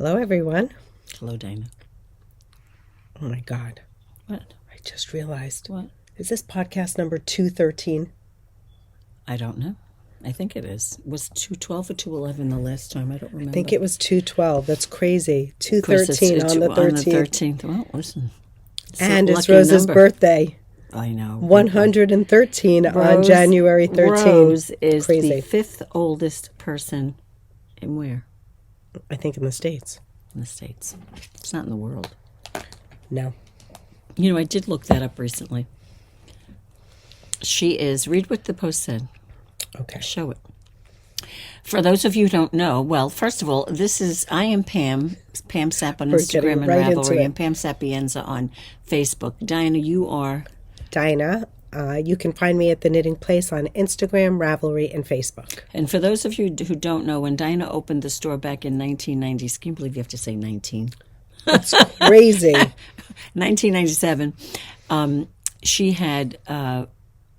Hello, everyone. Hello, Dina. Oh, my God. What? I just realized. What? Is this podcast number 213? I don't know. I think it is. Was 212 or 211 the last time? I don't remember. I think it was 212. That's crazy. 213 on the 13th. On the 13th. Well, listen. And it's Rose's birthday. I know. 113 on January 13th. Rose is crazy. The fifth oldest person in where? I think in the States. In the States. It's not in the world. No. You know, I did look that up recently. She is, read what the post said. Okay. Show it. For those of you who don't know, well, first of all, I am Pam Sap on Instagram and Ravelry, and Pam Sapienza on Facebook. Dina, you are? Dina. You can find me at The Knitting Place on Instagram, Ravelry, and Facebook. And for those of you who don't know, when Dina opened the store back in 1990, can you believe you have to say 19? That's crazy. 1997, she had a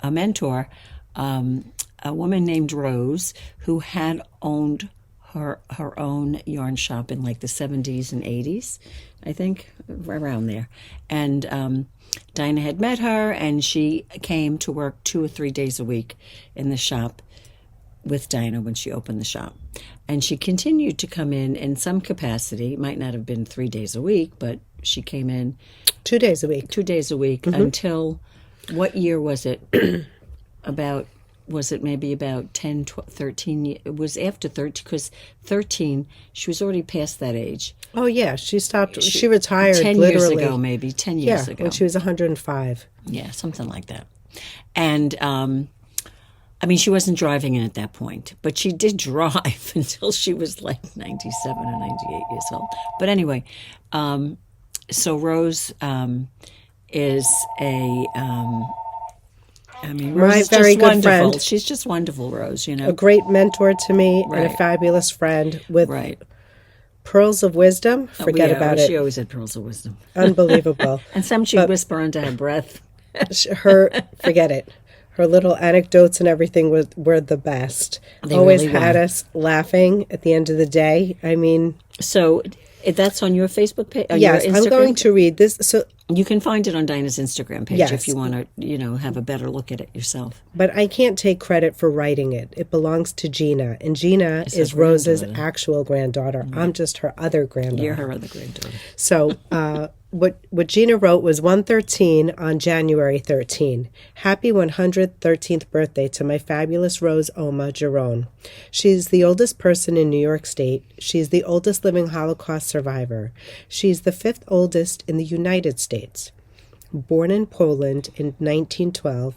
mentor, a woman named Rose, who had owned her own yarn shop in like the 70s and 80s, I think, around there. And Dina had met her, and she came to work 2 or 3 days a week in the shop with Dina when she opened the shop. And she continued to come in some capacity. It might not have been 3 days a week, but she came in 2 days a week. 2 days a week until, what year was it? Was it maybe about 10, 12, 13? It was after 13, because 13, she was already past that age. Oh, yeah. She stopped. She retired 10 literally. years ago, maybe. 10 years ago. When she was 105. Yeah, something like that. And, I mean, she wasn't driving in at that point, but she did drive until she was like 97 or 98 years old. But anyway, so Rose is a... Rose is very just good wonderful. friend. She's just wonderful, Rose, you know. A great mentor to me Right. and a fabulous friend with Right. pearls of wisdom. Forget about it. She always had pearls of wisdom. Unbelievable. And some she'd whisper under her breath. Forget it. Her little anecdotes and everything were the best. They Always really had were. us laughing at the end of the day. I mean... So that's on your Facebook page? Yes, your I'm Instagram? going to read this. So You can find it on Dina's Instagram page Yes. if you want to, have a better look at it yourself. But I can't take credit for writing it. It belongs to Gina. And Gina is Rose's actual granddaughter. Mm-hmm. I'm just her other granddaughter. You're her other granddaughter. So what Gina wrote was 113 on January 13. Happy 113th birthday to my fabulous Rose Oma Jerome. She's the oldest person in New York State. She's the oldest living Holocaust survivor. She's the 5th oldest in the United States. Born in Poland in 1912,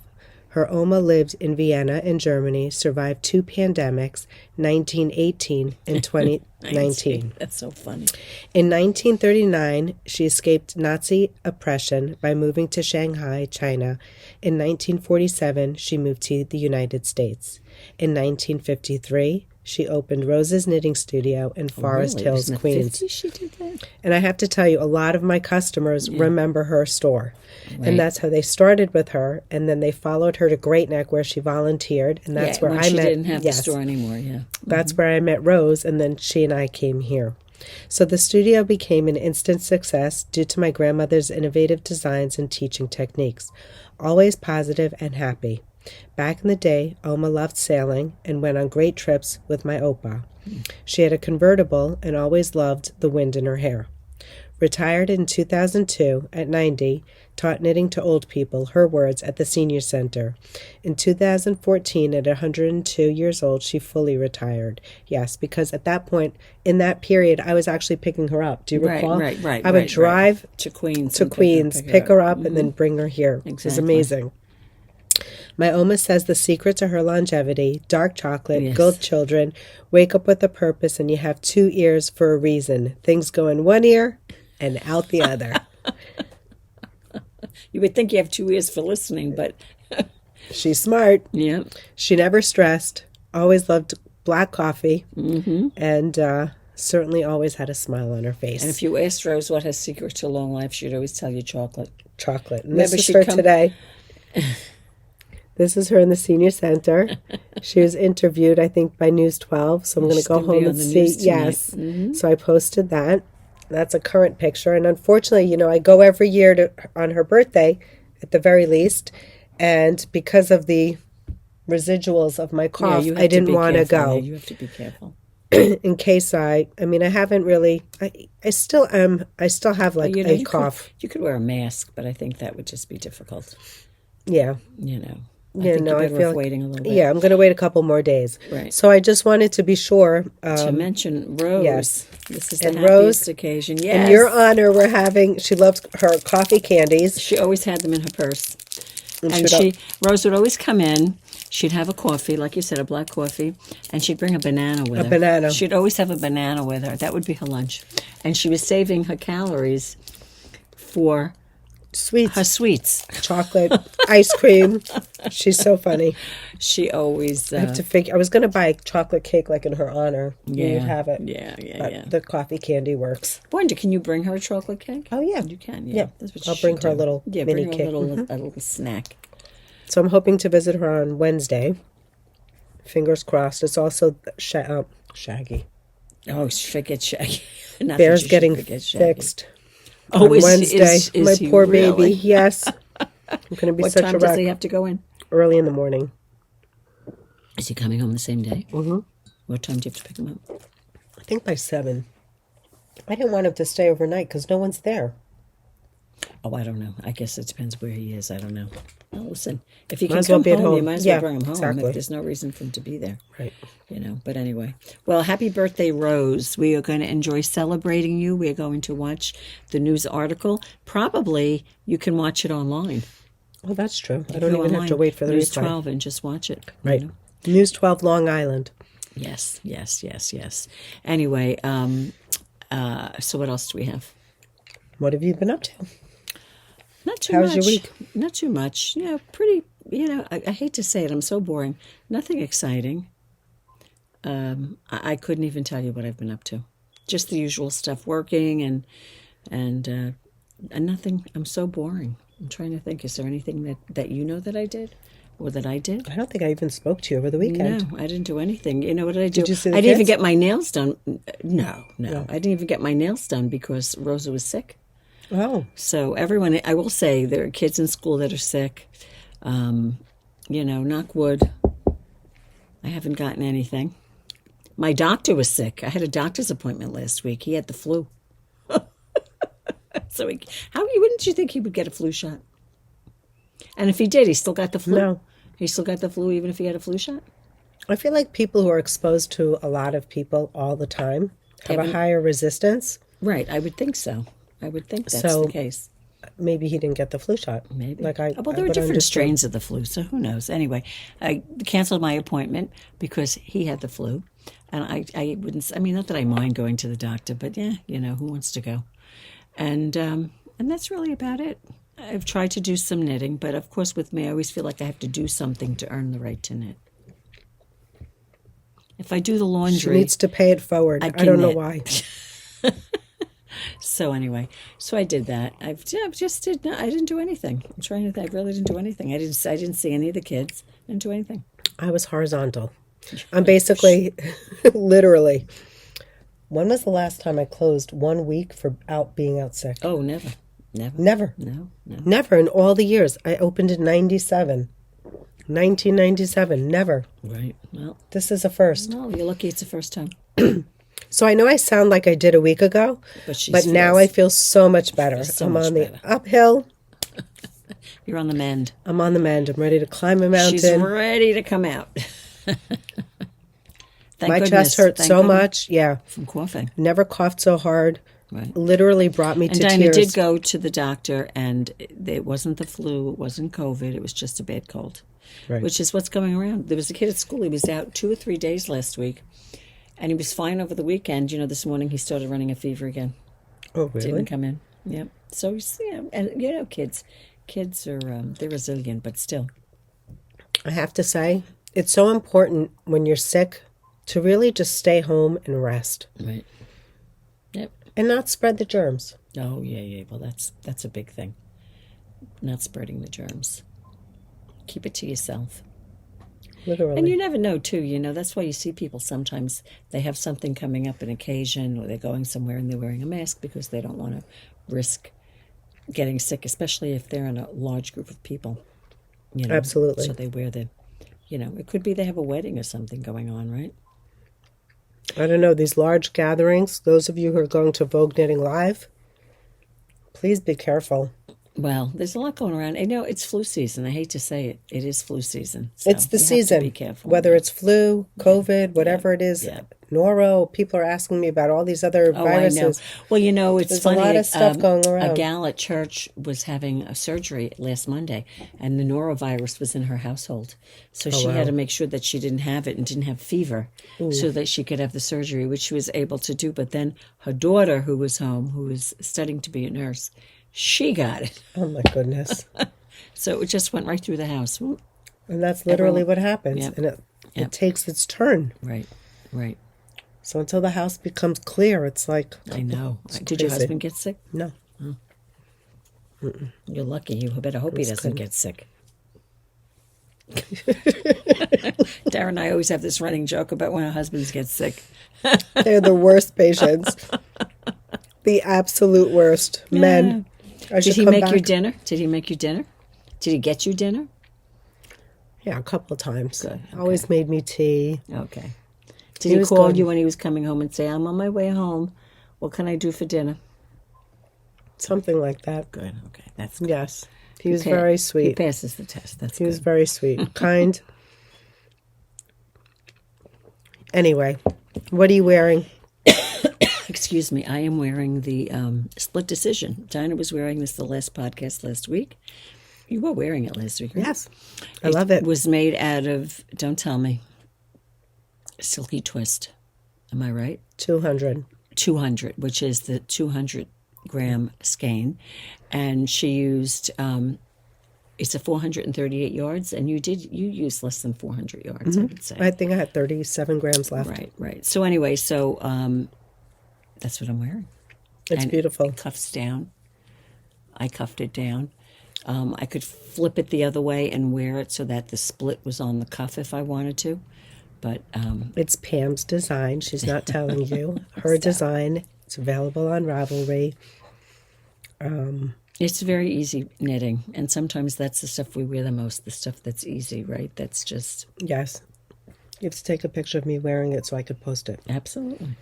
her Oma lived in Vienna in Germany, survived 2 pandemics, 1918 and 2019. That's so funny. In 1939, she escaped Nazi oppression by moving to Shanghai, China. In 1947, she moved to the United States. In 1953, she opened Rose's Knitting Studio in Forest Hills, Queens. She did that? And I have to tell you, a lot of my customers remember her store. Right. And that's how they started with her. And then they followed her to Great Neck, where she volunteered. And that's where when I she met. didn't have the store anymore, yeah. That's where I met Rose. And then she and I came here. So the studio became an instant success due to my grandmother's innovative designs and teaching techniques. Always positive and happy. Back in the day, Oma loved sailing and went on great trips with my Opa. She had a convertible and always loved the wind in her hair. Retired in 2002 at 90, taught knitting to old people, her words, at the senior center. In 2014, at 102 years old, she fully retired. Yes, because at that point, in that period, I was actually picking her up. Do you recall? Right. I would drive to Queens, pick her up, and then bring her here. Exactly. It was amazing. My Oma says the secret to her longevity, dark chocolate, good children, wake up with a purpose, and you have 2 ears for a reason. Things go in one ear and out the other. You would think you have 2 ears for listening, but... She's smart. Yeah. She never stressed, always loved black coffee, and certainly always had a smile on her face. And if you asked Rose what her secret to long life, she'd always tell you chocolate. Chocolate. And this is her today. This is her in the senior center. She was interviewed, I think, by News 12. So I'm going to go home and see. Yes. So I posted that. That's a current picture. And unfortunately, I go every year on her birthday, at the very least. And because of the residuals of my cough, I didn't want to go. Yeah, you have to be careful. In case I haven't really, I still have like a cough. You could wear a mask, but I think that would just be difficult. Yeah. I think you're better off waiting a little bit. Yeah, I'm going to wait a couple more days. Right. So I just wanted to be sure. To mention Rose. Yes. This is the happiest Rose, occasion. Yes. In your honor, she loves her coffee candies. She always had them in her purse. And Rose would always come in. She'd have a coffee, like you said, a black coffee, and she'd bring a banana with her. A banana. She'd always have a banana with her. That would be her lunch. And she was saving her calories for sweets. Her sweets. Chocolate, ice cream. She's so funny. She always... I have to figure... I was going to buy a chocolate cake like in her honor. Yeah. You'd have it. Yeah. The coffee candy works. Wonder, can you bring her a chocolate cake? Oh, yeah. You can, yeah. That's what I'll bring her a little mini cake. A little snack. So I'm hoping to visit her on Wednesday. Fingers crossed. It's also Shaggy. Oh, forget Shaggy. Bear's getting fixed. Oh, on Wednesday. My poor baby. Yes. I'm going to be such a wreck. What time does he have to go in? Early in the morning. Is he coming home the same day? Mm-hmm. What time do you have to pick him up? I think by 7. I didn't want him to stay overnight because no one's there. Oh, I don't know. I guess it depends where he is. I don't know. Well, listen, if he can Might as well come be at home, home. you might as well Yeah, bring him home. exactly. If there's no reason for him to be there. Right. But anyway. Well, happy birthday, Rose. We are going to enjoy celebrating you. We are going to watch the news article. Probably you can watch it online. Oh, that's true. I don't even have to wait for the News replay. 12 and just watch it. Right. News 12 Long Island. Yes. Anyway, so what else do we have? What have you been up to? Not too much. How's your week? Not too much. Pretty, I hate to say it. I'm so boring. Nothing exciting. I couldn't even tell you what I've been up to. Just the usual stuff, working and nothing. I'm so boring. I'm trying to think. Is there anything that you know that I did? Or that I did? I don't think I even spoke to you over the weekend. No, I didn't do anything. You know what did I do? Did you see the I didn't even kids? get my nails done. No. I didn't even get my nails done because Rosa was sick. Oh. So everyone, I will say, there are kids in school that are sick. Knock wood. I haven't gotten anything. My doctor was sick. I had a doctor's appointment last week. He had the flu. So wouldn't you think he would get a flu shot? And if he did, he still got the flu? No. He still got the flu even if he had a flu shot? I feel like people who are exposed to a lot of people all the time have a higher resistance. Right, I would think so. I would think that's the case. Maybe he didn't get the flu shot. Maybe. There were different strains of the flu, so who knows? Anyway, I canceled my appointment because he had the flu. And I wouldn't, not that I mind going to the doctor, but yeah, who wants to go? And that's really about it. I've tried to do some knitting, but of course with me, I always feel like I have to do something to earn the right to knit. If I do the laundry... She needs to pay it forward. I don't know why. So anyway, I did that. I didn't do anything. I'm trying to think. I really didn't do anything. I didn't see any of the kids. I didn't do anything. I was horizontal. I'm basically, literally... When was the last time I closed 1 week for being out sick? Oh, never. Never. No. Never in all the years. I opened in 1997. Never. Right. Well, this is a first. No, you're lucky it's the first time. So I know I sound like I did a week ago, but now I feel so much better. I'm on the uphill. You're on the mend. I'm on the mend. I'm ready to climb a mountain. She's ready to come out. My chest hurt so much. Yeah. From coughing. Never coughed so hard. Right. Literally brought me to tears. And Dina did go to the doctor, and it wasn't the flu, it wasn't COVID, it was just a bad cold, which is what's going around. There was a kid at school, he was out 2 or 3 days last week, and he was fine over the weekend. This morning he started running a fever again. Oh, really? Didn't come in. Yep. So, and kids are, they're resilient, but still. I have to say, it's so important when you're sick to really just stay home and rest. Right. Yep. And not spread the germs. Oh, yeah. Well, that's a big thing. Not spreading the germs. Keep it to yourself. Literally. And you never know, too. You know, that's why you see people sometimes, they have something coming up, an occasion, or they're going somewhere and they're wearing a mask because they don't want to risk getting sick, especially if they're in a large group of people. You know? Absolutely. So they wear the, you know, it could be they have a wedding or something going on, right? I don't know, these large gatherings, those of you who are going to Vogue Knitting Live, please be careful. Well, there's a lot going around. I know it's flu season. I hate to say it. It is flu season. So It's the you have season. to be careful. Whether it's flu, COVID, whatever it is, Yeah. noro, people are asking me about all these other viruses. I know. Well, you know, it's There's funny. a lot of stuff going around. A gal at church was having a surgery last Monday, and the norovirus was in her household. So she had to make sure that she didn't have it and didn't have fever so that she could have the surgery, which she was able to do. But then her daughter, who was home, who was studying to be a nurse, she got it. Oh, my goodness. So it just went right through the house. And that's literally what happens. Yep. And it Yep. takes its turn. Right, right. So until the house becomes clear, it's like... I know. It's Did your crazy. husband get sick? No. You're lucky. You better hope he doesn't get sick. Darren and I always have this running joke about when our husbands get sick. They're the worst patients. The absolute worst. Men. I Did should he come make your back. dinner? Did he make you dinner? Did he get you dinner? Yeah, a couple of times. Good, okay. Always made me tea. Okay. He Did he was call good. you when he was coming home and say, I'm on my way home. What can I do for dinner? Something like that. Good. Okay. That's good. Yes. He was Pa- very He sweet. passes the test. That's He good. was very sweet. Kind. Anyway, what are you wearing? Excuse me. I am wearing the Split Decision. Dinah was wearing this the last podcast last week. You were wearing it last week, right? Yes. I love it. It was made out of, don't tell me, Silky Twist. Am I right? 200. 200, which is the 200-gram skein. And she used, it's a 438 yards, and you used less than 400 yards, I would say. I think I had 37 grams left. Right. So anyway, that's what I'm wearing. It's And beautiful. It cuffs down. I cuffed it down. I could flip it the other way and wear it so that the split was on the cuff if I wanted to. But It's Pam's design. She's not telling you. Her design. It's available on Ravelry. it's very easy knitting. And sometimes that's the stuff we wear the most, the stuff that's easy, right? That's just... Yes. You have to take a picture of me wearing it so I could post it. Absolutely.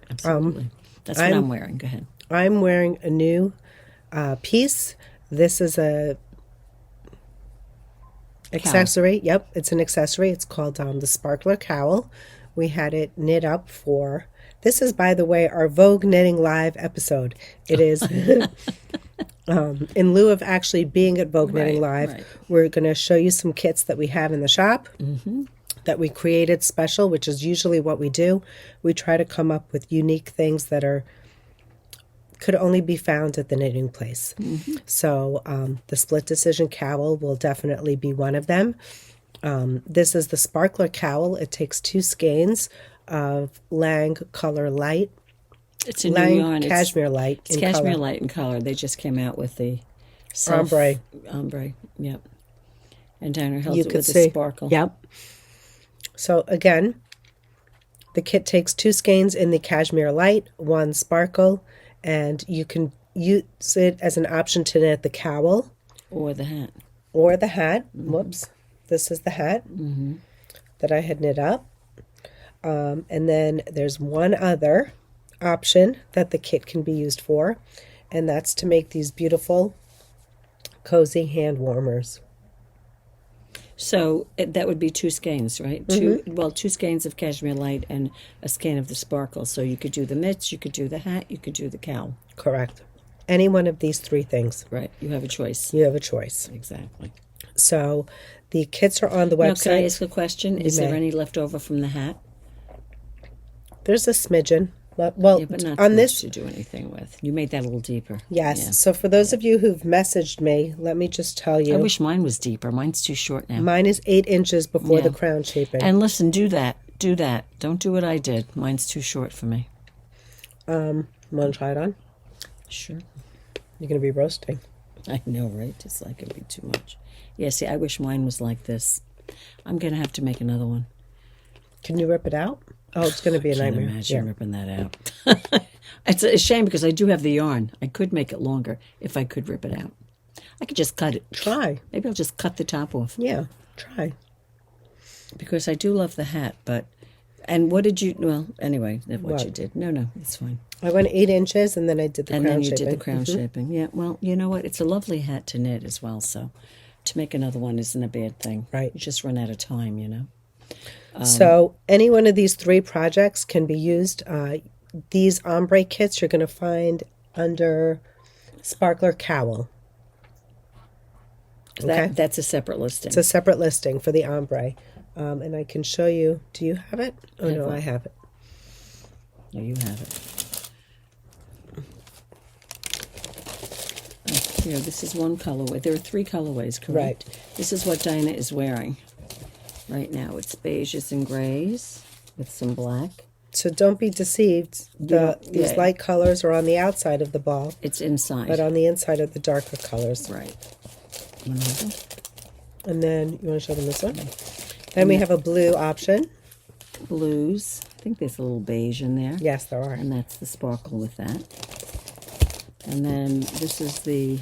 That's what I'm wearing. Go ahead. I'm wearing a new piece. This is a accessory. Yep, it's an accessory. It's called the Sparkler Cowl. We had it knit up for... This is, by the way, our Vogue Knitting Live episode. It is... in lieu of actually being at Vogue Knitting Live, we're going to show you some kits that we have in the shop that we created special, which is usually what we do. We try to come up with unique things that could only be found at the knitting place. So the Split Decision Cowl will definitely be one of them. This is the Sparkler Cowl. It takes 2 skeins of Lang Color Light. It's a new Lang yarn. Cashmere Light. It's in Cashmere color. Light in color. They just came out with the Ombre. Ombre, yep. And Diner held You it could with see. a sparkle. Yep. So again, the kit takes 2 skeins in the Cashmere Light, 1 sparkle, and you can use it as an option to knit the cowl Or the hat. or the hat. Whoops. This is the hat that I had knit up. And then there's one other option that the kit can be used for, and that's to make these beautiful, cozy hand warmers. So that would be 2 skeins, right? 2 skeins of Cashmere Light and a skein of the sparkle. So you could do the mitts, you could do the hat, you could do the cowl. Correct. Any one of these 3 things. Right. You have a choice. You have a choice. Exactly. So the kits are on the Now, website. can I ask a question? Is there may. any left over from the hat? There's a smidgen. Well, Yeah, but not on too this, much to do anything with. You made that a little deeper. yes. Yeah. So for those of you who've messaged me, let me just tell you. I wish mine was deeper. Mine's too short now. Mine is 8 inches before Yeah. the crown shaping. And listen, do that. Do that. Don't do what I did. Mine's too short for me. Want to try it on? Sure. You're going to be roasting. I know, right? It's like it'd be too much. Yeah, see, I wish mine was like this. I'm going to have to make another one. Can you rip it out? Oh, it's going to be a Can't nightmare. imagine ripping that out. It's a shame because I do have the yarn. I could make it longer if I could rip it out. I could just cut it. Try. Maybe I'll just cut the top off. Yeah, try. Because I do love the hat, but... And what did you... Well, anyway, what you did. No, it's fine. I went 8 inches, and then I did the crown shaping. And then you did the crown shaping. Yeah, well, you know what? It's a lovely hat to knit as well, so to make another one isn't a bad thing. Right. You just run out of time, you know? So any one of these 3 projects can be used. These ombre kits you're going to find under Sparkler Cowl. Okay? That's a separate listing. It's a separate listing for the ombre. And I can show you. Do you have it? Oh, no, I have it. No, you have it. Here, this is one colorway. There are 3 colorways, correct? Right. This is what Dina is wearing right now. It's beiges and grays with some black. So don't be deceived. These light colors are on the outside of the ball. It's inside. But on the inside are the darker colors. Right. You want to hold them? And then, you want to show them this one? Then we have a blue option. Blues. I think there's a little beige in there. Yes, there are. And that's the sparkle with that. And then this is the,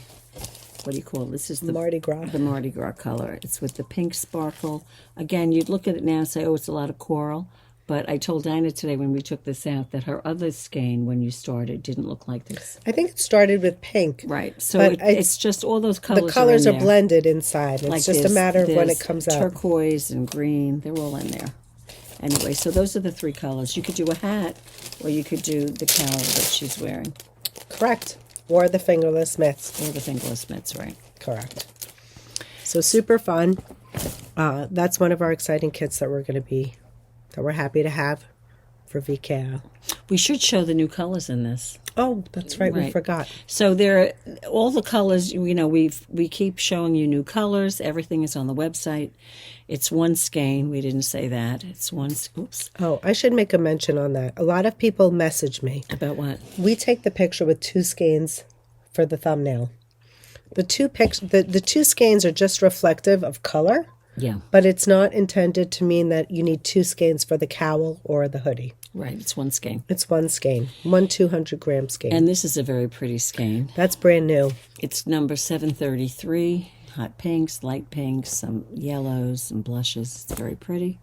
what do you call it? This is the Mardi Gras. The Mardi Gras color. It's with the pink sparkle. Again, you'd look at it now and say, oh, it's a lot of coral. But I told Dina today when we took this out that her other skein, when you started, didn't look like this. I think it started with pink. Right. So it's just all those colors. The colors are are blended inside. It's just a matter of when it comes out. Turquoise and green. They're all in there. Anyway, so those are the 3 colors. You could do a hat, or you could do the cowl that she's wearing. Correct. Or the fingerless mitts. Or the fingerless mitts, right. Correct. So super fun. That's one of our exciting kits that we're happy to have for VKL. We should show the new colors in this. Oh, that's right. We forgot. So there are all the colors, you know, we keep showing you new colors. Everything is on the website. It's one skein. We didn't say that. It's one, oops. Oh, I should make a mention on that. A lot of people message me. About what? We take the picture with 2 skeins for the thumbnail. The 2 skeins are just reflective of color. Yeah. But it's not intended to mean that you need 2 skeins for the cowl or the hoodie. Right, it's one skein. It's one skein. 1 200-gram skein. And this is a very pretty skein. That's brand new. It's number 733. Hot pinks, light pinks, some yellows and blushes. It's very pretty.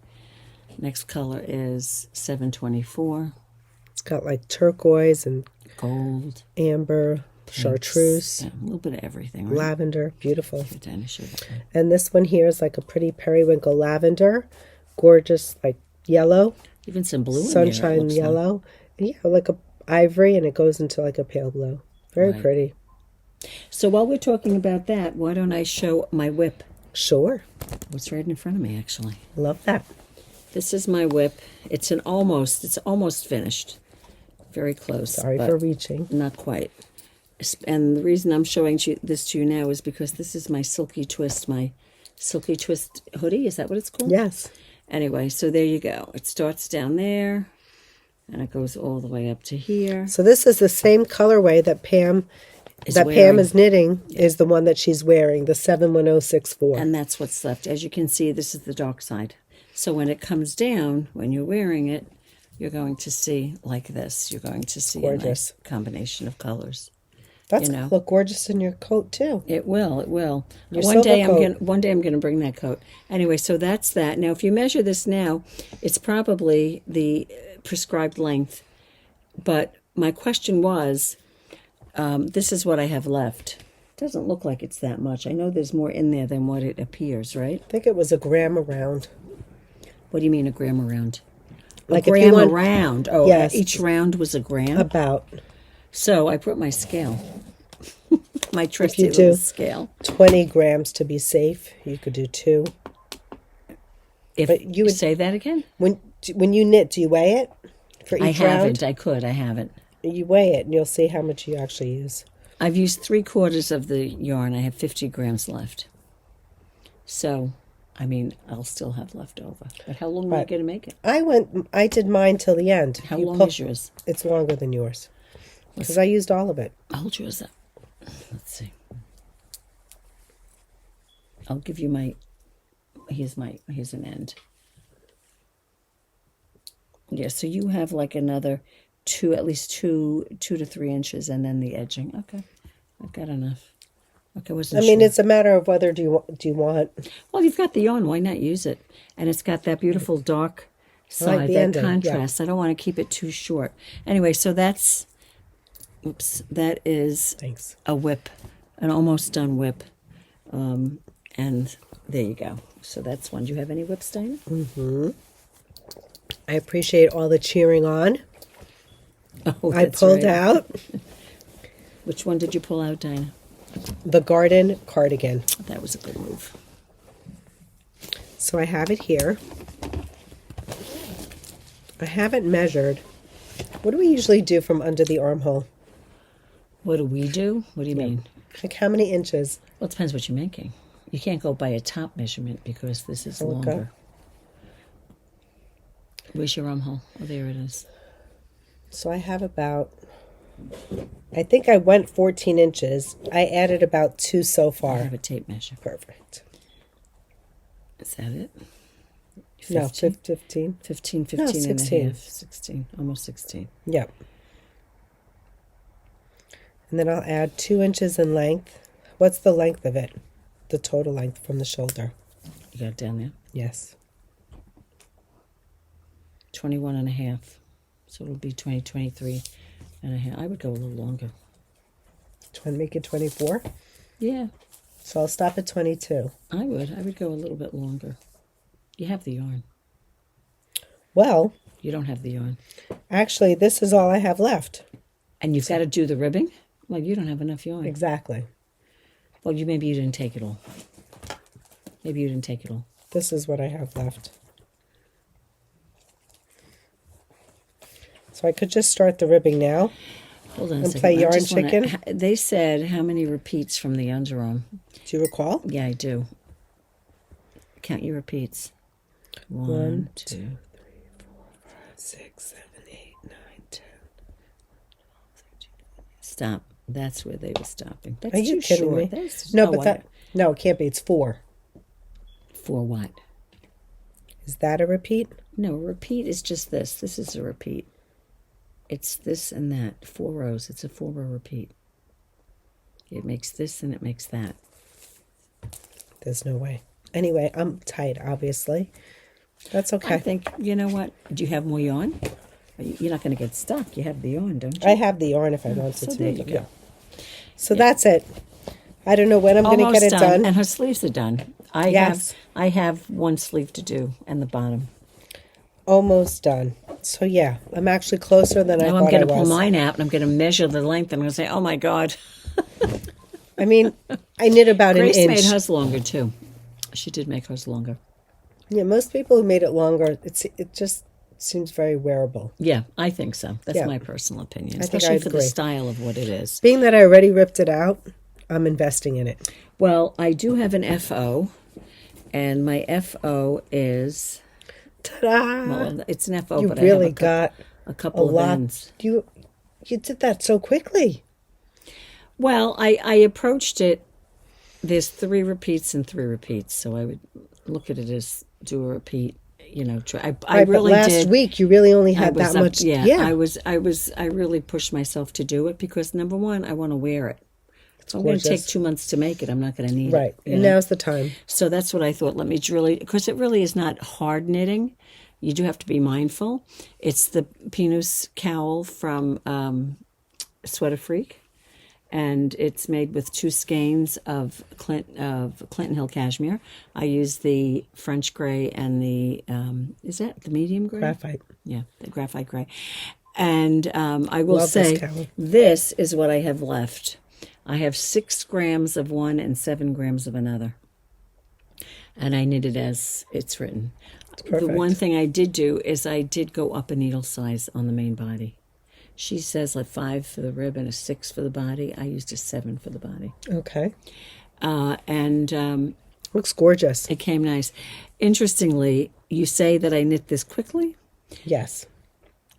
Next color is 724. It's got like turquoise and gold, amber, chartreuse. Yeah, a little bit of everything. Right? Lavender. Beautiful. Okay. And this one here is like a pretty periwinkle lavender. Gorgeous, like yellow. Even some blue sunshine in here, yellow. Like. Yeah, like a ivory, and it goes into like a pale blue. Very pretty. So while we're talking about that, why don't I show my whip? Sure. What's right in front of me, actually. Love that. This is my whip. It's almost finished. Very close. Sorry for reaching. Not quite. And the reason I'm showing this to you now is because this is my Silky Twist hoodie. Is that what it's called? Yes. Anyway, so there you go. It starts down there, and it goes all the way up to here. So this is the same colorway that Pam is knitting, is the one that she's wearing, the 71064. And that's what's left. As you can see, this is the dark side. So when it comes down, when you're wearing it, you're going to see like this. You're going to see a nice combination of colors. That's going to look gorgeous in your coat too. It will. Your one day I'm going to bring that coat. Anyway, so that's that. Now, if you measure this now, it's probably the prescribed length. But my question was, this is what I have left. It doesn't look like it's that much. I know there's more in there than what it appears, right? I think it was a gram around. What do you mean a gram around? Like a gram around. Oh, yes. Each round was a gram? About. So I put my scale. My trusty little scale. 20 grams to be safe. You could do 2. But you would say that again? When you knit, do you weigh it for each round? I haven't. You weigh it, and you'll see how much you actually use. I've used 3/4 of the yarn. I have 50 grams left. So, I mean, I'll still have left over. But how long are you going to make it? I did mine till the end. How long is yours? It's longer than yours. Because I used all of it. I'll hold yours up. Let's see. I'll give you my, here's an end. Yeah, so you have like another at least 2 to 3 inches, and then the edging. Okay, I've got enough. Okay, I mean, it's a matter of whether do you want. Well, you've got the yarn. Why not use it? And it's got that beautiful dark side, that ending, contrast. Yeah. I don't want to keep it too short. Anyway, so that is Thanks. A whip, an almost done whip. And there you go. So that's one. Do you have any whips, Dina? Mm-hmm. I appreciate all the cheering on. Oh, I pulled out. Which one did you pull out, Dina? The Garden Cardigan. That was a good move. So I have it here. I haven't measured. What do we usually do from under the armhole? What do we do? What do you mean? Like how many inches? Well, it depends what you're making. You can't go by a top measurement because this is longer. Where's your armhole? Oh, there it is. So I have about, I think I went 14 inches. I added about 2 so far. I have a tape measure. Perfect. Is that it? 15? No, 15. 15 no, 16. and a half. 16, almost 16. Yep. And then I'll add 2 inches in length. What's the length of it? The total length from the shoulder. You got it down there? Yes. 21 and a half. So it'll be 23 and a half. I would go a little longer. Make it 24? Yeah. So I'll stop at 22. I would go a little bit longer. You have the yarn. Well. You don't have the yarn. Actually, this is all I have left. And you've got to do the ribbing? Well, you don't have enough yarn. Exactly. Well, maybe you didn't take it all. Maybe you didn't take it all. This is what I have left. So I could just start the ribbing now. Hold on a and second. play yarn chicken. They said how many repeats from the underarm? Do you recall? Yeah, I do. Count your repeats. 1, 2, 3, 4, 5, 6, 7, 8, 9, 10. Stop. That's where they were stopping. That's Are you too kidding short. me? No, but no, it can't be. It's 4. 4 what? Is that a repeat? No, a repeat is just this. This is a repeat. It's this and that. 4 rows. It's a 4-row repeat. It makes this and it makes that. There's no way. Anyway, I'm tight, obviously. That's okay. I think, you know what? Do you have more yarn? You're not going to get stuck. You have the yarn, don't you? I have the yarn if I wanted to make it. Go. So that's it. I don't know when I'm going to get it done. And her sleeves are done. I have one sleeve to do and the bottom. Almost done. So yeah, I'm actually closer than I thought I was. I'm going to pull mine out and I'm going to measure the length. I'm going to say, oh my God. I mean, I knit about Grace an inch. Grace made hers longer too. She did make hers longer. Yeah, most people who made it longer, it just seems very wearable. Yeah, I think so. That's my personal opinion, especially for the style of what it is. Being that I already ripped it out, I'm investing in it. Well, I do have an FO, and my FO is... Ta-da! Well, it's an FO, you but really I have got a couple of ends. You did that so quickly. Well, I approached it. There's 3 repeats and 3 repeats, so I would look at it as do a repeat. You know, try. I really but last did. week you really only had that much. Yeah, I really pushed myself to do it because number one, I want to wear it. If I'm going to take 2 months to make it, I'm not going to need it. Right, and now's the time. So that's what I thought. Let me really, because it really is not hard knitting. You do have to be mindful. It's the Pinus cowl from Swetaerfreak, and it's made with 2 skeins of Clinton Hill cashmere. I use the French gray and the is that the medium gray? Graphite. Yeah, the graphite gray. And I will Love say this is what I have left. I have 6 grams of one and 7 grams of another. And I knitted as it's written. The one thing I did do is I did go up a needle size on the main body. She says like 5 for the rib and a 6 for the body. I used a 7 for the body. Okay. And looks gorgeous. It came nice. Interestingly, you say that I knit this quickly? Yes.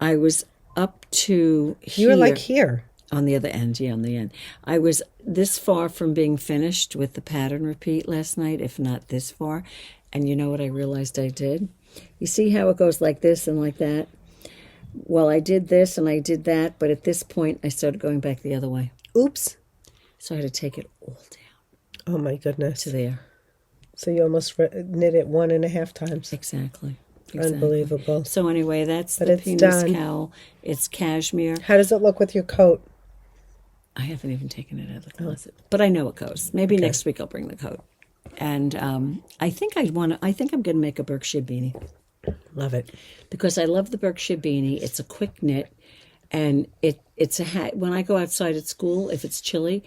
I was up to here. You were like here. On the other end, yeah, on the end. I was this far from being finished with the pattern repeat last night, if not this far. And you know what I realized I did? You see how it goes like this and like that? Well, I did this and I did that, but at this point, I started going back the other way. Oops. So I had to take it all down. Oh, my goodness. To there. So you almost knit it 1.5 times. Exactly. Unbelievable. So anyway, that's but the it's Pinus done. cowl. It's cashmere. How does it look with your coat? I haven't even taken it out of the closet, but I know it goes. Maybe next week I'll bring the coat. And I think I'm going to make a Berkshire beanie. Love it. Because I love the Berkshire beanie. It's a quick knit, and it's a hat. When I go outside at school, if it's chilly,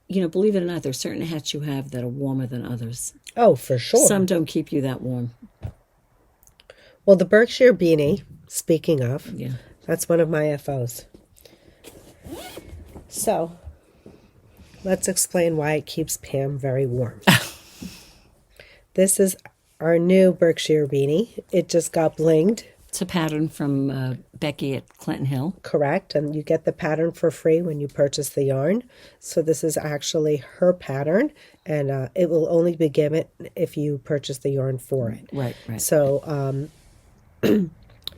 believe it or not, there's certain hats you have that are warmer than others. Oh, for sure. Some don't keep you that warm. Well, the Berkshire beanie, speaking of, yeah, that's one of my FOs. So, let's explain why it keeps Pam very warm. This is our new Berkshire beanie. It just got blinged. It's a pattern from Becky at Clinton Hill. Correct, and you get the pattern for free when you purchase the yarn. So this is actually her pattern, and it will only be given if you purchase the yarn for it. Right. So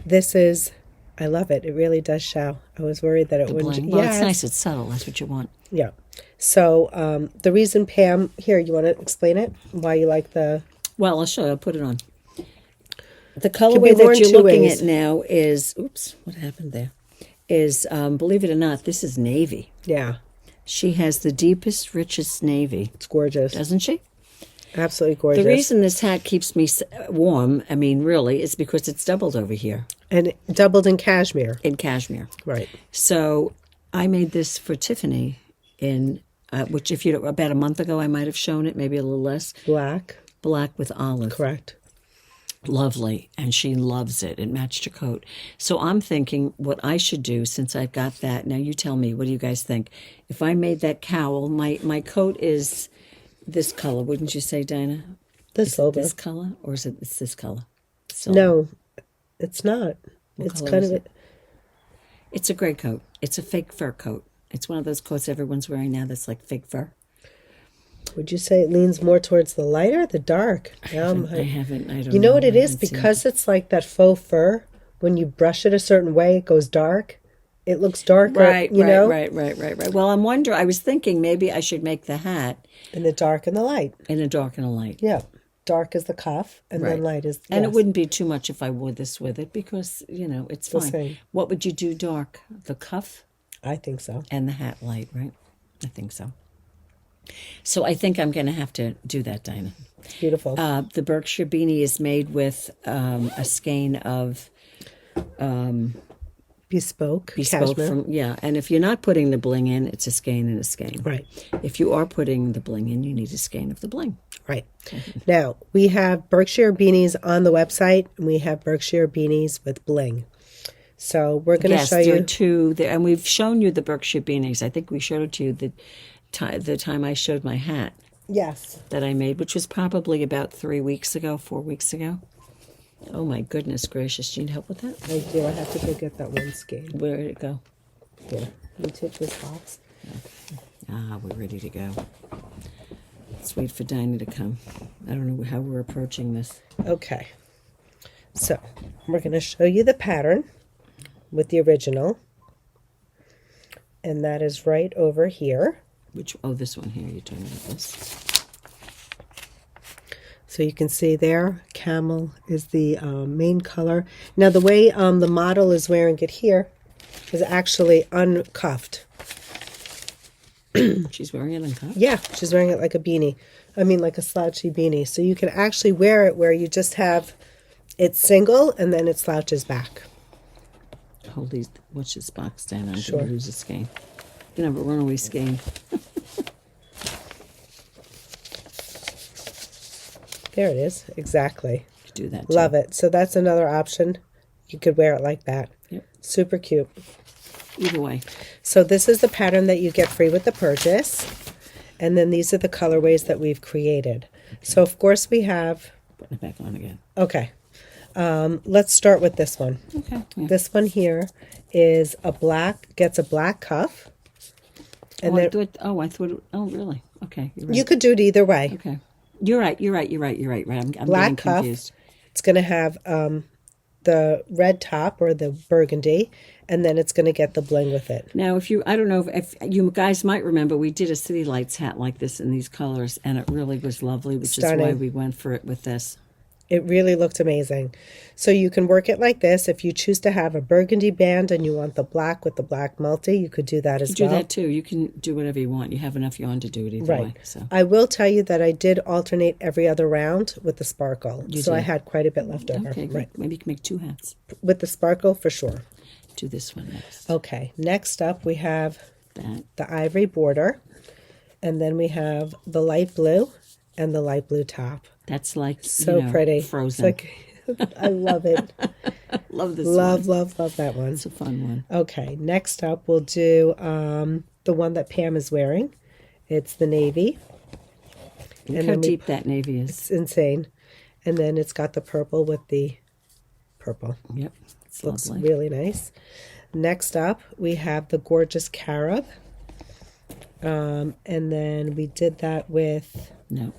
this is, I love it. It really does show. I was worried that it wouldn't. Bling. Well, it's nice. It's subtle. That's what you want. Yeah. So the reason, Pam, here, you want to explain it? Why you like the... Well, I'll show you. I'll put it on. The colorway that you're looking at now is... Oops, what happened there? Is, believe it or not, this is navy. Yeah. She has the deepest, richest navy. It's gorgeous. Doesn't she? Absolutely gorgeous. The reason this hat keeps me warm, I mean, really, is because it's doubled over here. And doubled in cashmere. In cashmere. Right. So I made this for Tiffany in, which if you about a month ago, I might have shown it, maybe a little less. Black with olive. Correct. Lovely. And she loves it. It matched her coat. So I'm thinking what I should do since I've got that. Now you tell me, what do you guys think? If I made that cowl, my coat is this color, wouldn't you say, Dina? This silver. This color? Or is it this color? Silver. No, it's not. It's kind of... It's a gray coat. It's a fake fur coat. It's one of those coats everyone's wearing now that's like fake fur. Would you say it leans more towards the light or the dark? I haven't. I don't know. You know what it is? Because it's like that faux fur, when you brush it a certain way, it goes dark. It looks darker, right. Right. Well, I was thinking maybe I should make the hat. In the dark and the light. In the dark and the light. Yeah. Dark is the cuff, and then light is... And it wouldn't be too much if I wore this with it, because, it's fine. Same. What would you do dark? The cuff? I think so. And the hat light, right? I think so. So I think I'm going to have to do that, Dinah. Beautiful. The Berkshire beanie is made with a skein of... Bespoke from, and if you're not putting the bling in, it's a skein and a skein. Right. If you are putting the bling in, you need a skein of the bling. Right. Now, we have Berkshire beanies on the website, and we have Berkshire beanies with bling. So we're going to show you... Yes, there are two, and we've shown you the Berkshire beanies. I think we showed it to you the time I showed my hat. Yes. That I made, which was probably about 4 weeks ago. Oh, my goodness gracious. Do you need help with that? I do. I have to go get that one skein. Where did it go? Here. Let me take this box. Okay. We're ready to go. Let's wait for Dinah to come. I don't know how we're approaching this. Okay. So, we're going to show you the pattern with the original. And that is right over here. This one here. You're talking about this. So you can see there, camel is the main color. Now the way the model is wearing it here is actually uncuffed. She's wearing it uncuffed? Yeah, she's wearing it like a beanie. I mean, like a slouchy beanie. So you can actually wear it where you just have it single and then it slouches back. Hold these. Watch this box down. I'm Sure. going to lose a skein. You can have a runaway skein. There it is. Exactly. Do that too. Love it. So that's another option. You could wear it like that. Yep. Super cute. Either way. So this is the pattern that you get free with the purchase. And then these are the colorways that we've created. Okay. So of course we have... Putting it back on again. Okay. Let's start with this one. Okay. Yeah. This one here is gets a black cuff. And I then thought, oh, really? Okay. You're right. you could do it either way. Okay. You're right. I'm Black getting cuff. confused. It's going to have the red top or the burgundy, and then it's going to get the bling with it. Now, I don't know if you guys might remember, we did a City Lights hat like this in these colors, and it really was lovely, which Stunning. is why we went for it with this. It really looked amazing. So you can work it like this. If you choose to have a burgundy band and you want the black with the black multi, you could do that as well. Do that too. You can do whatever you want. You have enough yarn to do it either way. So. I will tell you that I did alternate every other round with the sparkle. You so did. I had quite a bit left over. Okay, right. Maybe you can make 2 hats. With the sparkle, for sure. Do this one next. Okay, next up we have That. the ivory border, and then we have the light blue and the light blue top. That's like So pretty. Frozen. It's like, I love it. Love this love, one. love that one. It's a fun one. Okay, next up we'll do the one that Pam is wearing. It's the navy. Look how deep that navy is. It's insane. And then it's got the purple with the purple. Yep. It's Looks lovely. really nice. Next up, we have the gorgeous carob. And then we did that with No.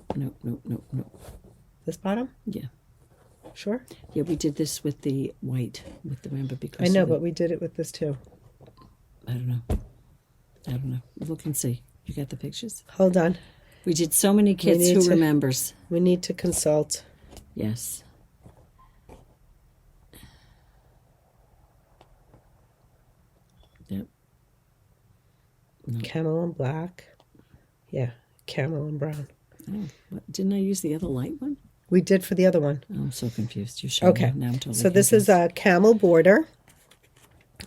this bottom? Yeah. Sure. Yeah, we did this with the white, remember, because I know, but we did it with this too. I don't know. Look and see. You got the pictures? Hold on. We did so many kits. Who remembers? We need to consult. Yes. Yep. No. Camel and black. Yeah, camel and brown. Oh, didn't I use the other light one? We did for the other one. Oh, I'm so confused. You showed Okay. me. Now I'm totally So this is a camel border.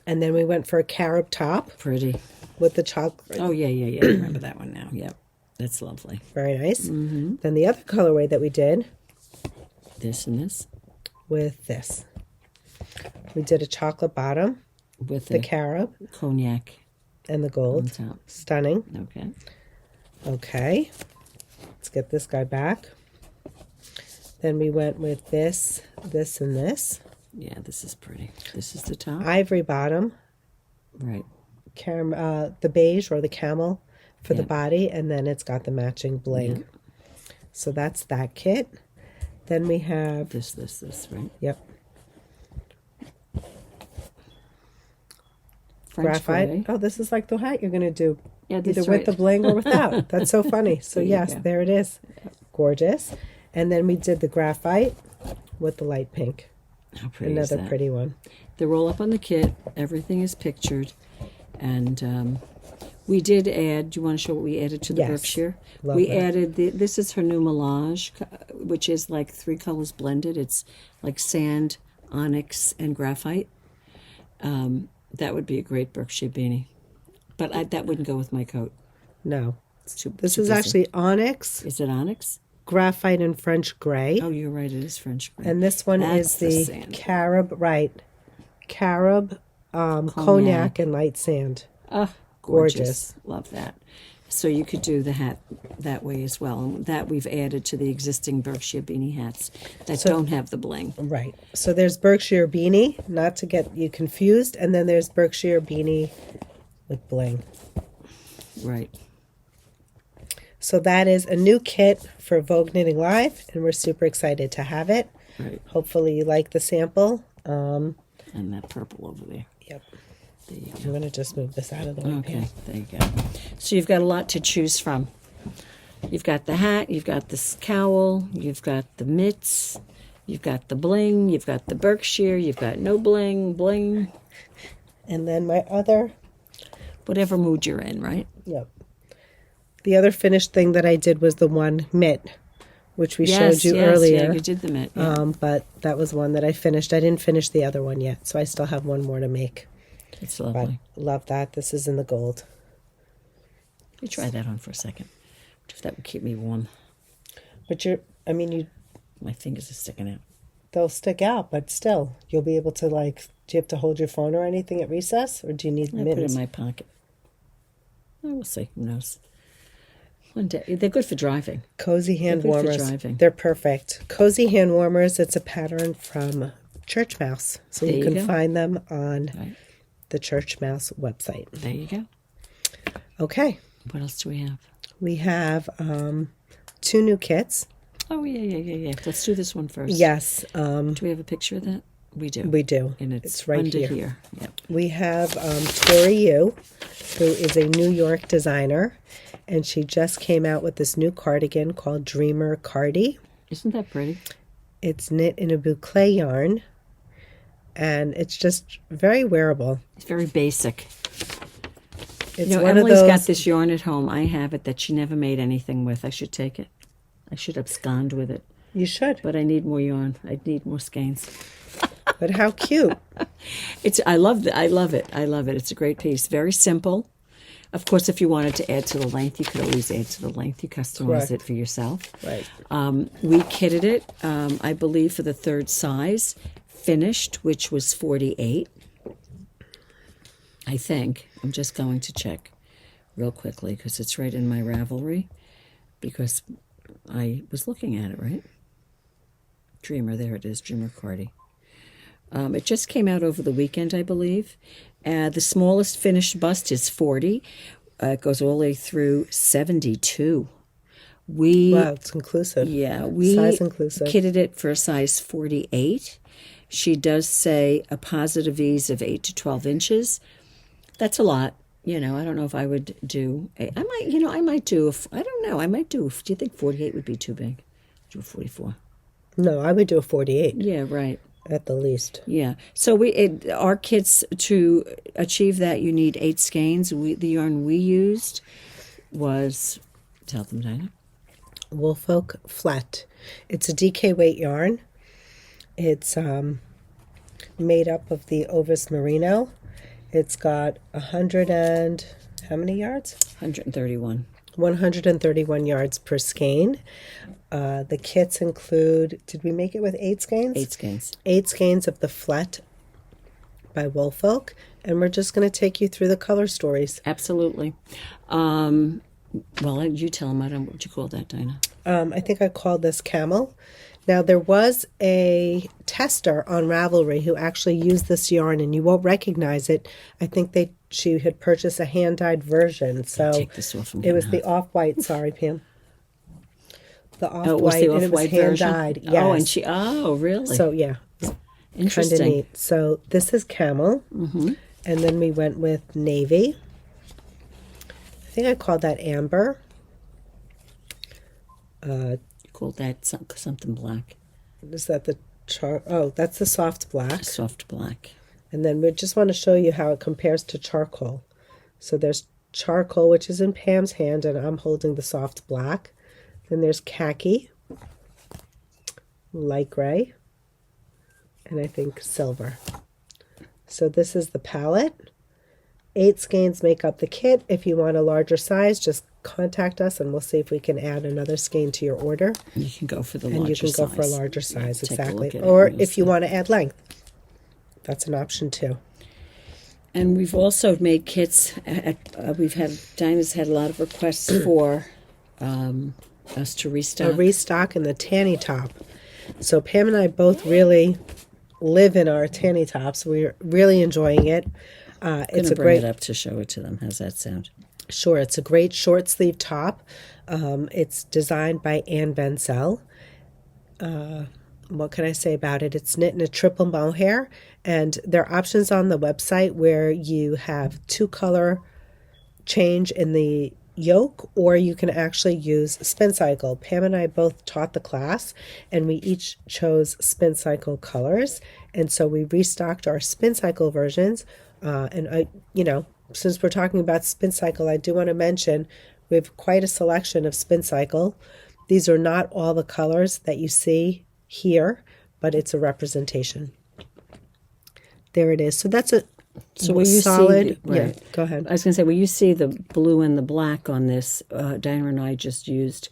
And then we went for a carob top pretty. with the chocolate. Oh, yeah. I remember that one now. Yep. That's lovely. Very nice. Mm-hmm. Then the other colorway that we did This and this. with this. We did a chocolate bottom, With the carob, cognac and the on gold. top. Stunning. Okay. Okay. Let's get this guy back. Then we went with this, and this. Yeah, this is pretty. This is the top. Ivory bottom, Right. the beige or the camel for the body, and then it's got the matching bling. Yeah. So that's that kit. Then we have This, right? Yep. French Graphite. gray. Oh, this is like the hat you're going to do. Yeah, that's Either right. with the bling or without. That's so funny. So There you yes, go. there it is. Gorgeous. And then we did the graphite with the light pink. How pretty is Another that? pretty one. They're all up on the kit. Everything is pictured. And we did add, do you want to show what we added to the Yes. Berkshire? Love We that. added, this is her new melange, which is like 3 colors blended. It's like sand, onyx, and graphite. That would be a great Berkshire beanie. But that wouldn't go with my coat. No. It's too This too is busy. actually onyx, Is it onyx? graphite, and French gray. Oh, you're right. It is French gray. And this one That's is the sand. carob, right. Carob, cognac, and light sand. Oh, gorgeous. Love that. So you could do the hat that way as well. And that we've added to the existing Berkshire beanie hats that don't have the bling. Right. So there's Berkshire beanie, not to get you confused, and then there's Berkshire beanie with bling. Right. So that is a new kit for Vogue Knitting Live, and we're super excited to have it. Right. Hopefully you like the sample. And that purple over there. Yep. There you I'm go. going to just move this out of the way. Okay, there you go. So you've got a lot to choose from. You've got the hat, you've got this cowl, you've got the mitts, you've got the bling, you've got the Berkshire, you've got no bling. And then my other, Whatever mood you're in, right? yep. The other finished thing that I did was the one mitt, which we showed you earlier. Yeah, you did the mitt. Yeah. But that was one that I finished. I didn't finish the other one yet, so I still have one more to make. It's But lovely. love that. This is in the gold. Let me try that on for a second. If that would keep me warm. But My fingers are sticking out. they'll stick out, but still, you'll be able to do you have to hold your phone or anything at recess, or do you need I put it mittens? in my pocket. Oh, we'll see. Who knows? One day. They're good for driving. Cozy hand They're good for warmers. driving. They're perfect. Cozy hand warmers. It's a pattern from Churchmouse, so There you you can go. find them on Right. the Churchmouse website. There you go. Okay. What else do we have? We have 2 new kits. Oh, yeah. Let's do this one first. Yes. Do we have a picture of that? We do. We do. And it's right under here. Yep. We have Tori, who is a New York designer, and she just came out with this new cardigan called Dreamer Cardi. Isn't that pretty? It's knit in a boucle yarn, and it's just very wearable. It's very basic. It's one Emily's got this yarn at home. I have it that she never made anything with. I should take it. I should abscond with it. You should. But I need more yarn. I need more skeins. But how cute. I love it. I love it. It's a great piece. Very simple. Of course, if you wanted to add to the length, you could always add to the length. You customize it for yourself. Right. We kitted it, I believe, for the 3rd size, finished, which was 48. I think. I'm just going to check real quickly because it's right in my Ravelry because I was looking at it, right? Dreamer, there it is, Dreamer Cardi. It just came out over the weekend, I believe. The smallest finished bust is 40. It goes all the way through 72. Wow, it's inclusive. Yeah, we size inclusive. Kitted it for a size 48. She does say a positive ease of 8 to 12 inches. That's a lot. I don't know if I would do. I might do. I don't know. I might do. Do you think 48 would be too big? Do a 44. No, I would do a 48. Yeah, right. At the least. Yeah. So our kits, to achieve that, you need 8 skeins. The yarn we used was, tell them, Dina. Woolfolk Flat. It's a DK weight yarn. It's made up of the Ovis Merino. It's got 100 and how many yards? 131. 131 yards per skein. The kits include, did we make it with 8 skeins? 8 skeins. 8 skeins of the Flat by Woolfolk. And we're just going to take you through the color stories. Absolutely. Well, you tell them. What would you call that, Dina? I think I called this Camel. Now, there was a tester on Ravelry who actually used this yarn, and you won't recognize it. I think she had purchased a hand-dyed version. So take this off it was the off-white. Sorry, Pam. The off-white, it was the and it was hand-dyed. Yes. Really? So, yeah. Interesting. Kind of neat. So this is Camel. Mm-hmm. And then we went with Navy. I think I called that Amber. Called that something black. Is that the that's the soft black. Soft black. And then we just want to show you how it compares to charcoal. So there's charcoal, which is in Pam's hand, and I'm holding the soft black. Then there's khaki, light gray, and I think silver. So this is the palette. 8 skeins make up the kit. If you want a larger size, just contact us and we'll see if we can add another skein to your order. You can go for the larger size. And you can size. go for a larger size, exactly. Or if you want to add length, that's an option too. And we've also made kits. Dina's had a lot of requests for us to restock. A restock in the Tanne top. So Pam and I both really live in our Tanne tops. We're really enjoying it. It's a great. Bring it up to show it to them. How's that sound? Sure, it's a great short sleeve top. It's designed by Ventzel. What can I say about it? It's knit in a triple mohair, and there are options on the website where you have 2-color change in the yoke, or you can actually use spin cycle. Pam and I both taught the class, and we each chose spin cycle colors, and so we restocked our spin cycle versions. Since we're talking about spin cycle, I do want to mention we have quite a selection of spin cycle. These are not all the colors that you see here, but it's a representation. There it is. So that's a solid. Yeah, go ahead. I was going to say, you see the blue and the black on this, Dina and I just used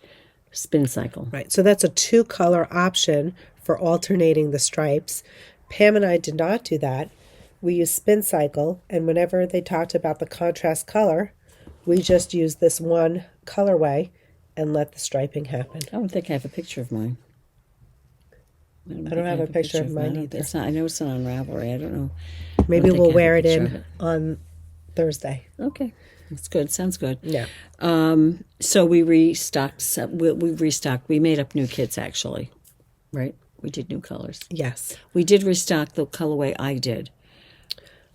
spin cycle. Right. So that's a 2-color option for alternating the stripes. Pam and I did not do that. We use spin cycle, and whenever they talked about the contrast color, we just use this one colorway and let the striping happen. I don't think I have a picture of mine. I don't have a picture of mine either. I know it's not on Ravelry. I don't know. Maybe we'll wear it in on Thursday. Okay. It's good. Sounds good. Yeah. So we restocked. We restocked. We made up new kits, actually. Right? We did new colors. Yes. We did restock the colorway I did.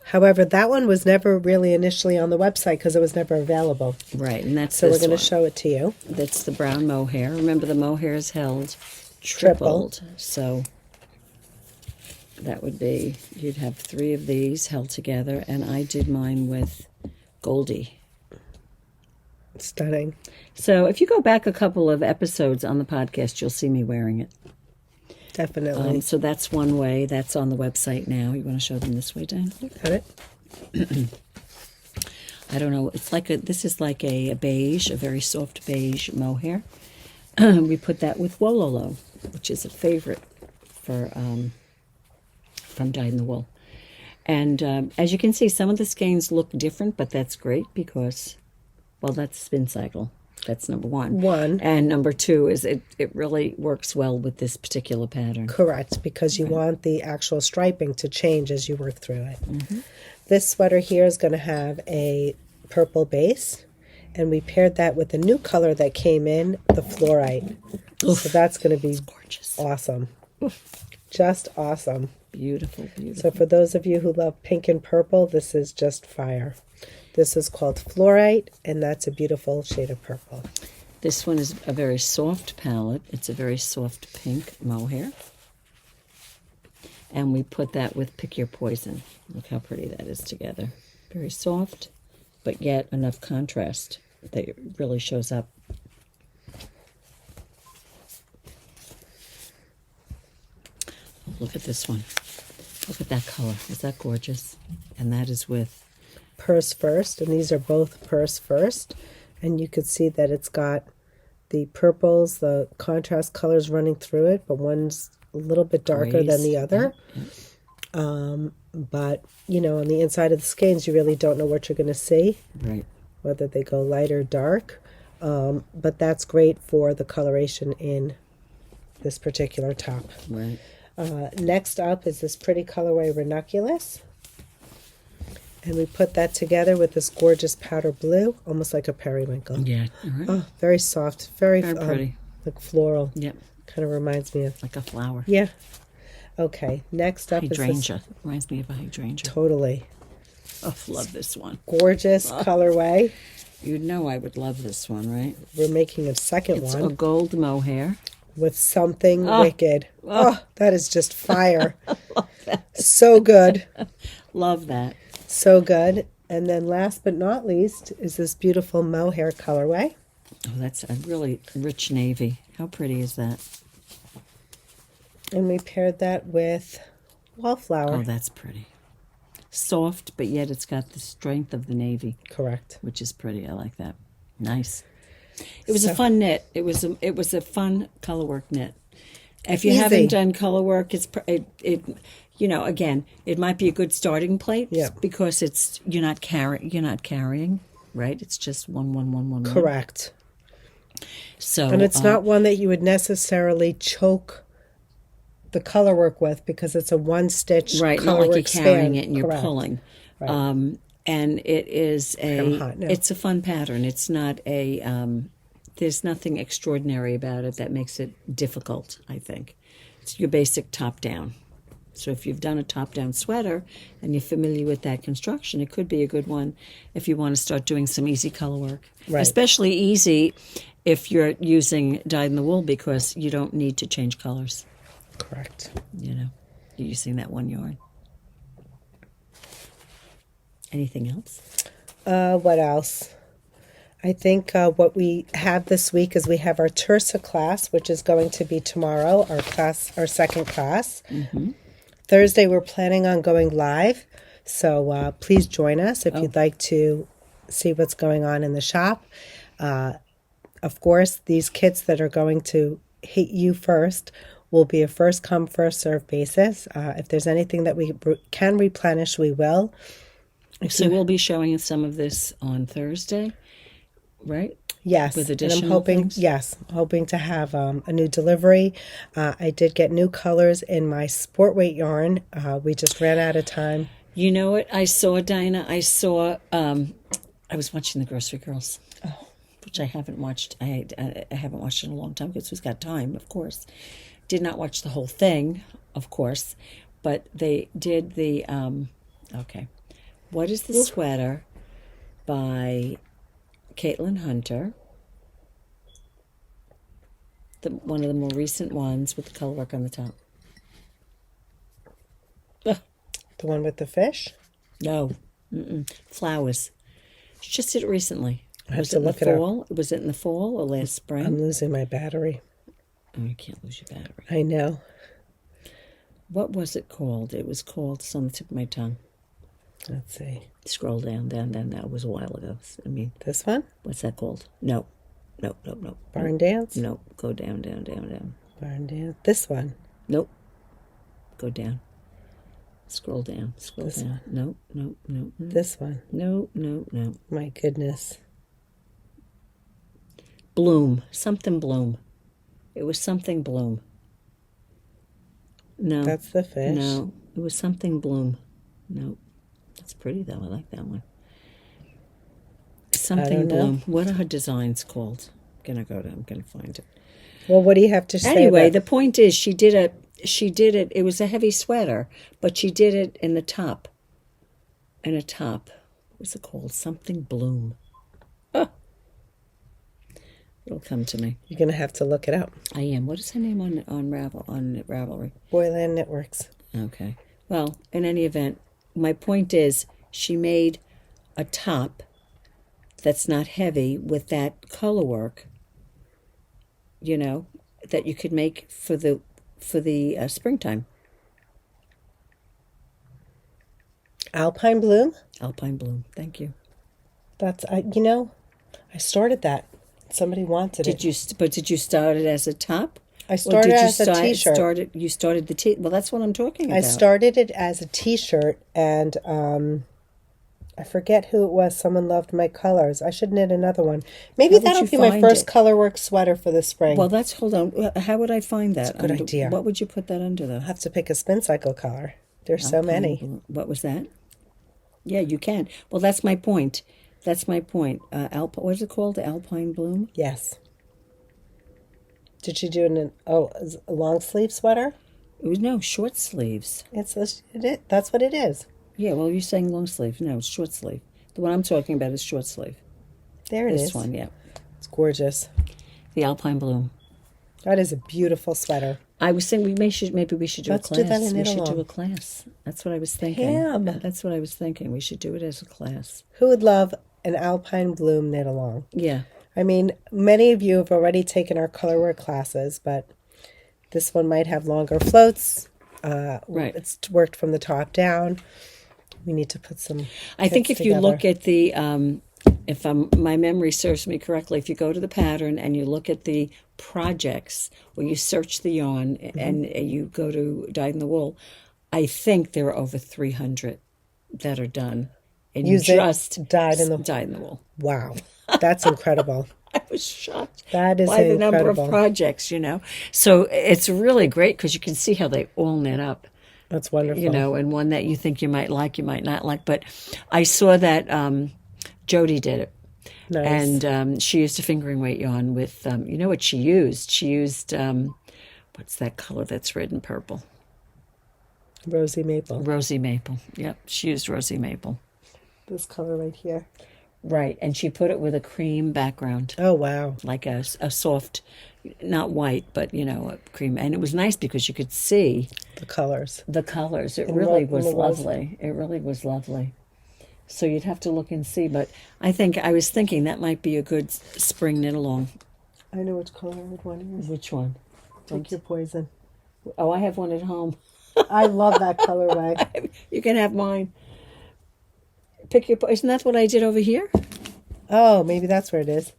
However, that one was never really initially on the website because it was never available. Right, and that's So we're this going to one. show it to you. That's the brown mohair. Remember, the mohair is held tripled. So that would be, you'd have 3 of these held together, and I did mine with Goldie. Stunning. So if you go back a couple of episodes on the podcast, you'll see me wearing it. Definitely. So that's one way. That's on the website now. You want to show them this way, Diane? Got it? I don't know. It's like this is like a beige, a very soft beige mohair. We put that with Wololo, which is a favorite for from Dyed in the Wool. And as you can see, some of the skeins look different, but that's great because, well, that's spin cycle. That's number one. And number 2 is it really works well with this particular pattern. Correct, because you want the actual striping to change as you work through it. This sweater here is going to have a purple base, and we paired that with a new color that came in, the fluorite. Oof. So that's going to be Gorgeous. awesome. Just awesome. Beautiful, beautiful. So for those of you who love pink and purple, this is just fire. This is called Fluorite, and that's a beautiful shade of purple. This one is a very soft palette. It's a very soft pink mohair. And we put that with Pick Your Poison. Look how pretty that is together. Very soft, but yet enough contrast that it really shows up. Look at this one. Look at that color. Is that gorgeous? And that is with Purse First, and these are both Purse First. And you could see that it's got the purples, the contrast colors running through it, but one's a little bit darker than the other. But, you know, on the inside of the skeins, you really don't know what you're going to see, right, whether they go light or dark. But that's great for the coloration in this particular top. right. Next up is this pretty colorway Ranunculus. And we put that together with this gorgeous powder blue, almost like a periwinkle. Yeah, all right. Oh, very soft, very pretty. like floral. Yep, Kind of reminds me of. like a flower. Yeah. Okay, next up is Hydrangea. Reminds me of a hydrangea. this totally Oh, love this one. gorgeous colorway. You'd know I would love this one, right? We're making a second It's one a gold mohair. with something wicked. Oh, that is just fire. So good. Love that. So good. And then last but not least is this beautiful mohair colorway. Oh, that's a really rich navy. How pretty is that? And we paired that with Wallflower. Oh, that's pretty. Soft, but yet it's got the strength of the navy, Correct. which is pretty. I like that. Nice. It was a fun knit. It was a fun color work knit. If you Easy. haven't done color work, you know, again, it might be a good starting place because you're not carrying, right? It's just one. Correct. So And it's not one that you would necessarily choke the color work with because it's a one stitch right, color not like work you're carrying span. it and you're Correct. pulling. Right. And it is I'm hot now. it's a fun pattern. It's not there's nothing extraordinary about it that makes it difficult, I think. It's your basic top down. So if you've done a top down sweater and you're familiar with that construction, it could be a good one if you want to start doing some easy color work. Right. Especially easy if you're using dyed in the wool because you don't need to change colors. Correct. You know, you're using that one yarn. Anything else? What else? I think what we have this week is we have our Tersa class, which is going to be tomorrow, our second class. Mm-hmm. Thursday, we're planning on going live, so please join us if you'd like to see what's going on in the shop. Of course, these kits that are going to hit you first will be a first come, first serve basis. If there's anything that we can replenish, we will. So we'll be showing some of this on Thursday, right? Yes, With and I'm additional hoping. things? Yes, hoping to have a new delivery. I did get new colors in my sport weight yarn. We just ran out of time. You know what I saw, Dina? I saw I was watching The Grocery Girls, which I haven't watched. I haven't watched in a long time because we've got time, of course. Did not watch the whole thing, of course, but they did the. Okay, what is the sweater by Caitlin Hunter? One of the more recent ones with the color work on the top. The one with the fish? No, flowers. She just did it recently. I have to look it up. Was it in the fall or last spring? I'm losing my battery. Oh, you can't lose your battery. I know. What was it called? It was called, it's on the tip of my tongue. Let's see. Scroll down. That was a while ago. I mean, this one? What's that called? No. Barn Dance? No. Go down. Barn Dance. This one? Nope. Go down. Scroll down. This down. One. No. This one? No. My goodness. Bloom. Something Bloom. It was something Bloom. No. That's the fish? No. It was something Bloom. No. That's pretty, though. I like that one. Something Bloom. What are her designs called? I'm gonna find it. Well, what do you have to say? Anyway, the point is she did it. It was a heavy sweater, but she did it in the top. What's it called? Something Bloom. Oh. It'll come to me. You're gonna have to look it up. I am. What is her name on Ravelry? Boyland Knitworks. Okay. Well, in any event, my point is she made a top that's not heavy with that color work, that you could make for the springtime. Alpine Bloom? Alpine Bloom. Thank you. That's, I started that. Somebody wanted it. Did you start it as a top? I started it as a t-shirt. You started the well, that's what I'm talking about. I started it as a t-shirt, and I forget who it was. Someone loved my colors. I should knit another one. Maybe that'll be my first colorwork sweater for the spring. Well, hold on. How would I find that? That's a good idea. What would you put that under, though? I'll have to pick a spin cycle color. There's so many. What was that? Yeah, you can. Well, that's my point. What is it called? Alpine Bloom? Yes. Did she do a long sleeve sweater? It was short sleeves. That's what it is. Yeah, well, you're saying long sleeve. No, it's short sleeve. The one I'm talking about is short sleeve. There it is. This one, yeah. It's gorgeous. The Alpine Bloom. That is a beautiful sweater. I was saying maybe we should do a class. Let's do that in We should do a class. That's what I was thinking. Pam. That's what I was thinking. We should do it as a class. Who would love an Alpine Bloom knit along? Yeah. I mean, many of you have already taken our colorwork classes, but this one might have longer floats. Right. It's worked from the top down. We need to put some. I think if you look at the, my memory serves me correctly, if you go to the pattern and you look at the projects, or you search the yarn and you go to Dyed in the Wool, I think there are over 300 that are done. And you just dyed in the wool. Wow, that's incredible. I was shocked by the number of projects, So it's really great because you can see how they all knit up. That's wonderful. And one that you think you might like, you might not like. But I saw that Jody did it. Nice. And she used a fingering weight yarn with, what she used? She used, what's that color that's red and purple? Rosy maple. Rosy maple. Yep, she used rosy maple. This color right here. Right, and she put it with a cream background. Oh, wow. Like a soft, not white, but, a cream. And it was nice because you could see the colors. It really was lovely. It really was lovely. So you'd have to look and see. But I was thinking that might be a good spring knit along. I know which color I would want to use. Which one? Take your poison. Oh, I have one at home. I love that colorway. You can have mine. Pick your. Isn't that what I did over here? Oh, maybe that's where it is.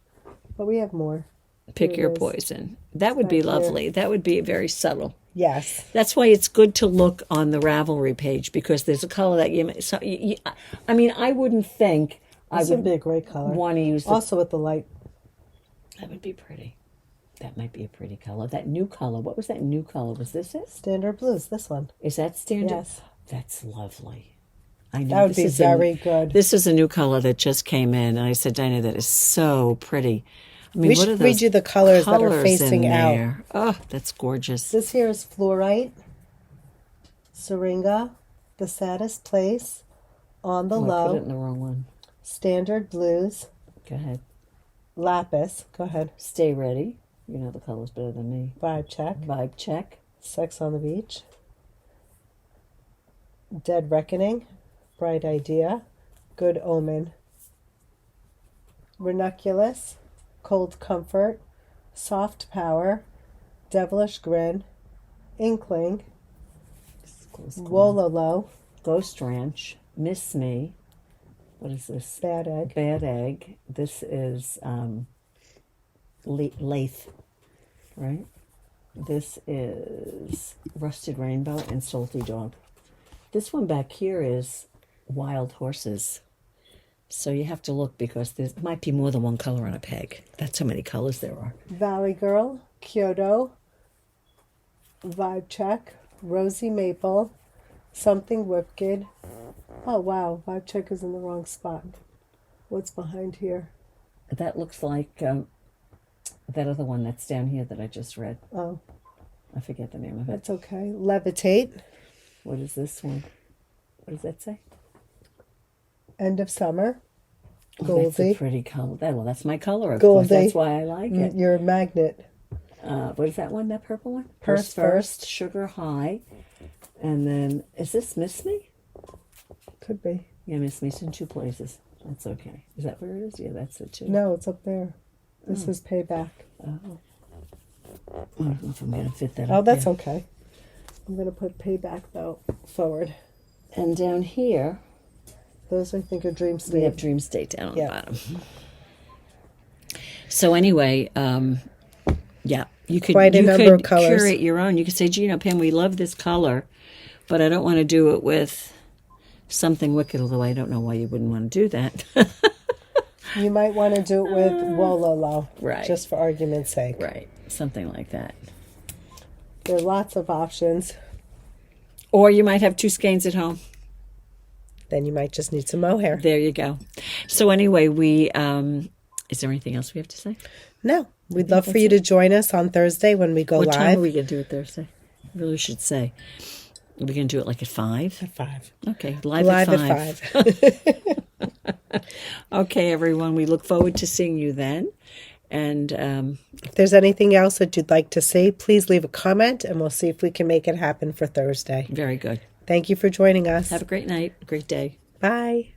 But we have more. Pick your poison. That would be lovely. Here. That would be very subtle. Yes. That's why it's good to look on the Ravelry page because there's a color that I wouldn't think this would be a great color. Want to use also with the light. That would be pretty. That might be a pretty color. That new color. What was that new color? Was this it? Standard Blues. This one. Is that standard? Yes. That's lovely. I know. That would be very good. This is a new color that just came in, and I said, Dina, that is so pretty. I mean, We what are should those read you the colors that are facing in out. there? Oh, that's gorgeous. This here is fluorite, syringa, the saddest place, on the I low, put it in the wrong one. standard blues, Go ahead. lapis, go ahead, Stay ready. You know the colors better than me. vibe check, Vibe check. sex on the beach, dead reckoning, bright idea, good omen, ranunculus, cold comfort, soft power, devilish grin, inkling, wololo, Ghost Ranch. Miss Me. What is this? bad egg, Bad Egg. This is Lathe, right? This is Rusted Rainbow and Salty Dog. This one back here is Wild Horses. So you have to look because there might be more than one color on a peg. That's how many colors there are. Valley Girl, Kyoto, vibe check, rosy maple, something wicked. Oh wow, vibe check is in the wrong spot. What's behind here? That looks like that other one that's down here that I just read. Oh, I forget the name of it. that's okay. Levitate, What is this one? What does that say? end of summer, Oh, that's a Goldie. pretty color. Well, that's my color, of course. Goldie. That's why I like it. You're a magnet. What is that one? That purple one? Purse First. Sugar High. And then, is this Miss Me? Could be. Yeah, Miss Me's in two places. That's okay. Is that where it is? Yeah, that's it too. No, it's up there. This is payback. Oh. I don't know if I'm going to fit that Oh, up that's there. okay. I'm going to put payback though forward. And down here, Those I think are Dream we State. have Dream State down on Yeah. the bottom. So anyway, yeah, you could Quite a number of colors. curate your own. You could say, gee, Pam, we love this color, but I don't want to do it with something wicked, although I don't know why you wouldn't want to do that. You might want to do it with wololo, Right. just for argument's sake. Right, something like that. There are lots of options. Or you might have two skeins at home. Then you might just need some mohair. There you go. So anyway, is there anything else we have to say? No, we'd love for you to join us on Thursday when we go What time are live. we going to do it Thursday? I really should say. Are we going to do it like at 5? At 5. Okay, live Live at 5. at 5. Okay, everyone, we look forward to seeing you then. And If there's anything else that you'd like to say, please leave a comment and we'll see if we can make it happen for Thursday. very good. Thank you for joining us. Have a great night, a great day. Bye.